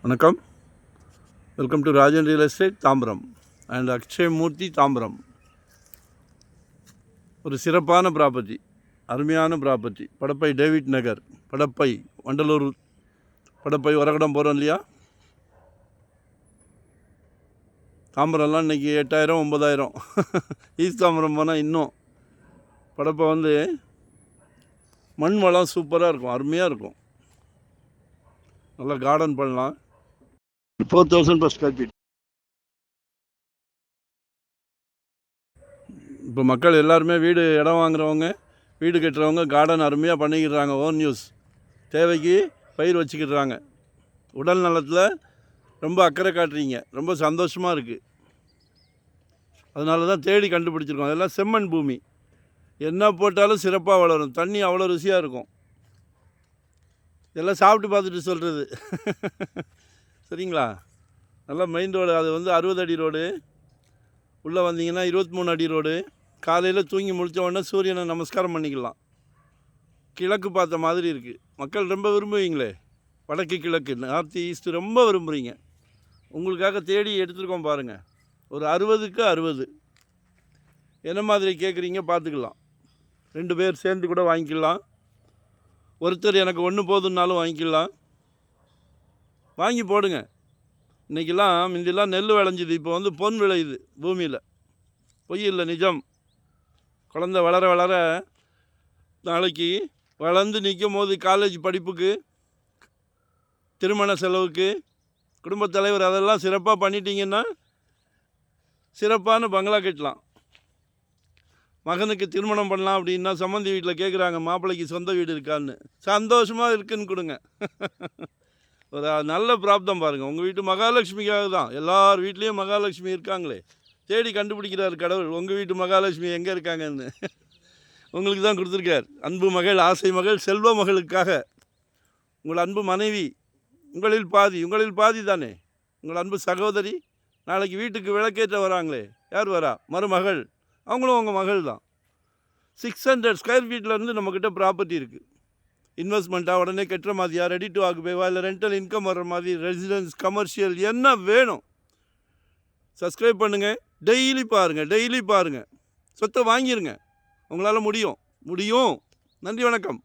வணக்கம். Welcome to Rajan real estate Tambaram and Akshay Murthy Tambaram. ஒரு சிறப்பான ப்ராப்பர்ட்டி, அருமையான ப்ராப்பர்ட்டி. படப்பை டேவிட் நகர், படப்பை வண்டலூர். படப்பை உரகடம் போகிறோம் இல்லையா? தாம்பரம்லாம் இன்றைக்கி 8000 9000. ஈஸ்ட் தாம்பரம் போனால் இன்னும். படப்பை மண் வளம் சூப்பராக இருக்கும், அருமையாக இருக்கும். நல்லா கார்டன் பண்ணலாம். 4000 per square feet. இப்போ மக்கள் எல்லாருமே இடம் வாங்குறவங்க, வீடு கட்டுறவங்க கார்டன் அருமையாக பண்ணிக்கிறாங்க. ஓன் யூஸ் தேவைக்கு பயிர் வச்சுக்கிடுறாங்க. உடல் நலத்தில் ரொம்ப அக்கறை காட்டுறீங்க, ரொம்ப சந்தோஷமாக இருக்குது. அதனால தான் தேடி கண்டுபிடிச்சிருக்கோம். அதெல்லாம் செம்மண் பூமி, என்ன போட்டாலும் சிறப்பாக வளரும். தண்ணி அவ்வளோ ருசியாக இருக்கும். இதெல்லாம் சாப்பிட்டு பார்த்துட்டு சொல்கிறது. சரிங்களா? நல்லா மெயின் ரோடு. அது 60 அடி ரோடு. உள்ளே வந்தீங்கன்னா 23 அடி ரோடு. காலையில் தூங்கி முடித்த உடனே சூரியனை நமஸ்காரம் பண்ணிக்கலாம். கிழக்கு பார்த்த மாதிரி இருக்குது. மக்கள் ரொம்ப விரும்புவீங்களே, வடக்கு கிழக்கு நார்த் ஈஸ்ட்டு ரொம்ப விரும்புகிறீங்க. உங்களுக்காக தேடி எடுத்துருக்கோம் பாருங்கள். ஒரு 60க்கு 60 என்ன மாதிரி கேட்குறீங்க பார்த்துக்கலாம். 2 பேர் சேர்ந்து கூட வாங்கிக்கலாம். ஒருத்தர் எனக்கு ஒன்று போதுன்னாலும் வாங்கிக்கலாம். வாங்கி போடுங்க. இன்றைக்கெல்லாம் முந்திலாம் நெல் விளைஞ்சிது, இப்போ பொன் விளையுது பூமியில். பொய் இல்லை, நிஜம். குழந்த வளர வளர நாளைக்கு வளர்ந்து நிற்கும் போது காலேஜ் படிப்புக்கு, திருமண செலவுக்கு, குடும்பத் தலைவர் அதெல்லாம் சிறப்பாக பண்ணிட்டீங்கன்னா சிறப்பான பங்களா கட்டலாம். மகனுக்கு திருமணம் பண்ணலாம் அப்படின்னா சம்மந்தி வீட்டில் கேட்குறாங்க, மாப்பிள்ளைக்கு சொந்த வீடு இருக்கான்னு. சந்தோஷமாக இருக்குன்னு கொடுங்க. ஒரு நல்ல பிராப்தம் பாருங்கள். உங்கள் வீட்டு மகாலட்சுமிக்காக தான். எல்லார் வீட்லேயும் மகாலட்சுமி இருக்காங்களே, தேடி கண்டுபிடிக்கிறார் கடவுள். உங்கள் வீட்டு மகாலட்சுமி எங்கே இருக்காங்கன்னு உங்களுக்கு தான் கொடுத்துருக்கார். அன்பு மகள், ஆசை மகள், செல்வ மகளுக்காக. உங்கள் அன்பு மனைவி உங்களில் பாதி தானே. உங்கள் அன்பு சகோதரி நாளைக்கு வீட்டுக்கு விளக்கேற்ற வராங்களே, யார் வரா? மருமகள். அவங்களும் உங்கள் மகள் தான். 600 ஸ்கொயர் ஃபீட்லேருந்து நம்மக்கிட்ட ப்ராப்பர்ட்டி இருக்குது. இன்வெஸ்ட்மெண்ட்டாக உடனே கட்டுற மாதிரியா, ரெடி டு ஆக்குபேவா, இல்லை ரெண்டல் இன்கம் வர்ற மாதிரி, ரெசிடென்ஸ், கமர்ஷியல், என்ன வேணும்? சப்ஸ்கிரைப் பண்ணுங்கள். டெய்லி பாருங்கள். சொத்தை வாங்கிடுங்க. உங்களால் முடியும். நன்றி, வணக்கம்.